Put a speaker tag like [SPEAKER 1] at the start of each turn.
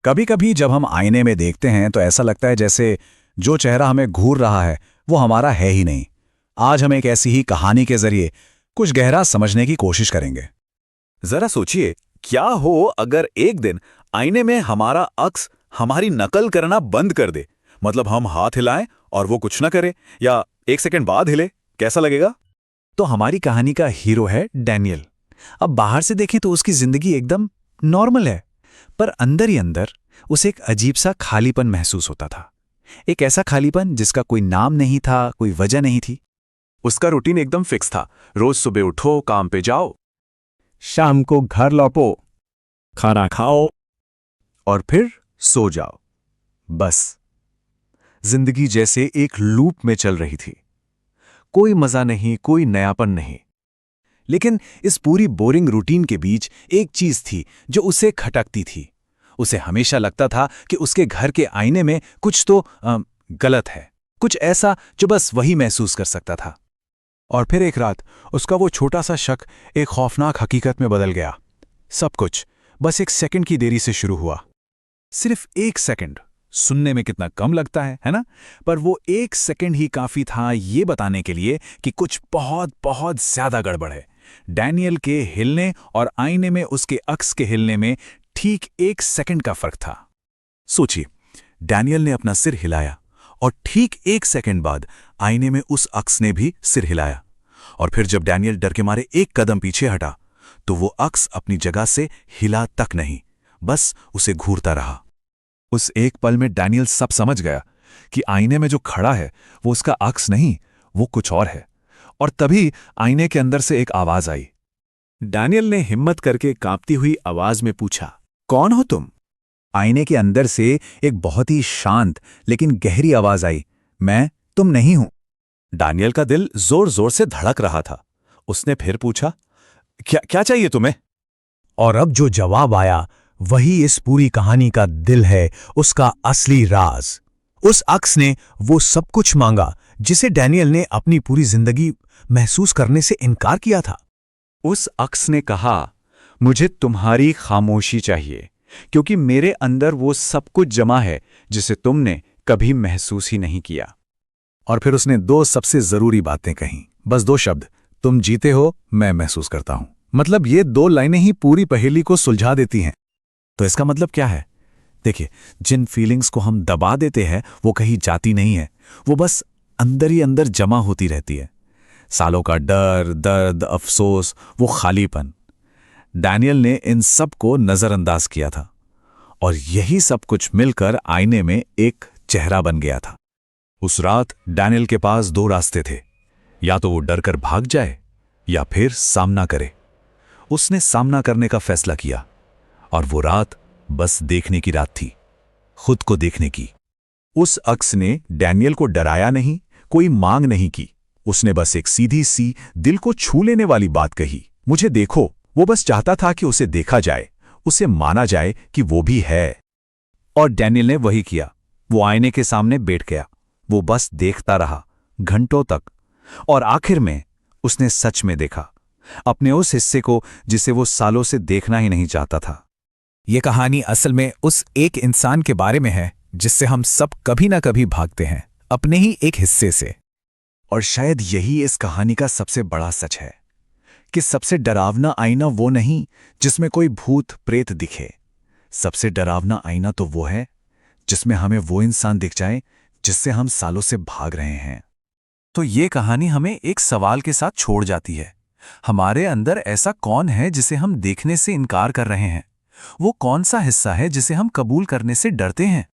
[SPEAKER 1] कभी कभी जब हम आईने में देखते हैं तो ऐसा लगता है जैसे जो चेहरा हमें घूर रहा है वो हमारा है ही नहीं। आज हम एक ऐसी ही कहानी के जरिए कुछ गहरा समझने की कोशिश करेंगे।
[SPEAKER 2] जरा सोचिए, क्या हो अगर एक दिन आईने में हमारा अक्स हमारी नकल करना बंद कर दे। मतलब हम हाथ हिलाएं और वो कुछ ना करे, या एक सेकंड बाद हिले, कैसा लगेगा?
[SPEAKER 1] तो हमारी कहानी का हीरो है डैनियल। अब बाहर से देखें तो उसकी जिंदगी एकदम नॉर्मल है, पर अंदर ही अंदर उसे एक अजीब सा खालीपन महसूस होता था। एक ऐसा खालीपन जिसका कोई नाम नहीं था, कोई वजह नहीं थी।
[SPEAKER 2] उसका रूटीन एकदम फिक्स था। रोज सुबह उठो, काम पे जाओ,
[SPEAKER 1] शाम को घर लौटो, खाना खाओ और फिर सो जाओ। बस जिंदगी जैसे एक लूप में चल रही थी। कोई मजा नहीं, कोई नयापन नहीं। लेकिन इस पूरी बोरिंग रूटीन के बीच एक चीज थी जो उसे खटकती थी। उसे हमेशा लगता था कि उसके घर के आईने में कुछ तो गलत है, कुछ ऐसा जो बस वही महसूस कर सकता था। और फिर एक रात उसका वो छोटा सा शक एक खौफनाक हकीकत में बदल गया। सब कुछ बस एक सेकंड की देरी से शुरू हुआ। सिर्फ एक सेकंड। सुनने में कितना कम लगता है ना? पर वो एक सेकंड ही काफी था ये बताने के लिए कि कुछ बहुत बहुत ज्यादा गड़बड़ है। डैनियल के हिलने और आईने में उसके अक्स के हिलने में ठीक एक सेकंड का फर्क था। सोचिए, डैनियल ने अपना सिर हिलाया और ठीक एक सेकंड बाद आईने में उस अक्स ने भी सिर हिलाया। और फिर जब डैनियल डर के मारे एक कदम पीछे हटा तो वो अक्स अपनी जगह से हिला तक नहीं, बस उसे घूरता रहा। उस एक पल में डैनियल सब समझ गया कि आईने में जो खड़ा है वो उसका अक्स नहीं, वो कुछ और है। और तभी आईने के अंदर से एक आवाज आई। डैनियल ने हिम्मत करके कांपती हुई आवाज में पूछा, कौन हो तुम? आईने के अंदर से एक बहुत ही शांत लेकिन गहरी आवाज आई, मैं तुम नहीं हूं।
[SPEAKER 2] डैनियल का दिल जोर जोर से धड़क रहा था। उसने फिर पूछा, क्या चाहिए तुम्हें?
[SPEAKER 1] और अब जो जवाब आया वही इस पूरी कहानी का दिल है, उसका असली राज। उस अक्स ने वो सब कुछ मांगा जिसे डैनियल ने अपनी पूरी जिंदगी महसूस करने से इनकार किया था।
[SPEAKER 2] उस अक्स ने कहा, मुझे तुम्हारी खामोशी चाहिए, क्योंकि मेरे अंदर वो सब कुछ जमा है जिसे तुमने कभी महसूस ही नहीं किया।
[SPEAKER 1] और फिर उसने दो सबसे जरूरी बातें कहीं, बस दो शब्द, तुम जीते हो, मैं महसूस करता हूं। मतलब ये दो लाइनें ही पूरी पहेली को सुलझा देती हैं। तो इसका मतलब क्या है? देखिए, जिन फीलिंग्स को हम दबा देते हैं वो कहीं जाती नहीं है, वो बस अंदर ही अंदर जमा होती रहती है। सालों का डर, दर्द, अफसोस, वो खालीपन। डैनियल ने इन सब को नजरअंदाज किया था और यही सब कुछ मिलकर आईने में एक चेहरा बन गया था। उस रात डैनियल के पास दो रास्ते थे, या तो वो डर कर भाग जाए या फिर सामना करे। उसने सामना करने का फैसला किया और वो रात बस देखने की रात थी, खुद को देखने की। उस अक्स ने डैनियल को डराया नहीं, कोई मांग नहीं की। उसने बस एक सीधी सी दिल को छू लेने वाली बात कही, मुझे देखो। वो बस चाहता था कि उसे देखा जाए, उसे माना जाए कि वो भी है। और डैनियल ने वही किया। वो आईने के सामने बैठ गया। वो बस देखता रहा घंटों तक, और आखिर में उसने सच में देखा, अपने उस हिस्से को जिसे वो सालों से देखना ही नहीं चाहता था। ये कहानी असल में उस एक इंसान के बारे में है जिससे हम सब कभी ना कभी भागते हैं, अपने ही एक हिस्से से। और शायद यही इस कहानी का सबसे बड़ा सच है कि सबसे डरावना आईना वो नहीं जिसमें कोई भूत प्रेत दिखे। सबसे डरावना आईना तो वो है जिसमें हमें वो इंसान दिख जाए जिससे हम सालों से भाग रहे हैं। तो ये कहानी हमें एक सवाल के साथ छोड़ जाती है। हमारे अंदर ऐसा कौन है जिसे हम देखने से इनकार कर रहे हैं? वो कौन सा हिस्सा है जिसे हम कबूल करने से डरते हैं?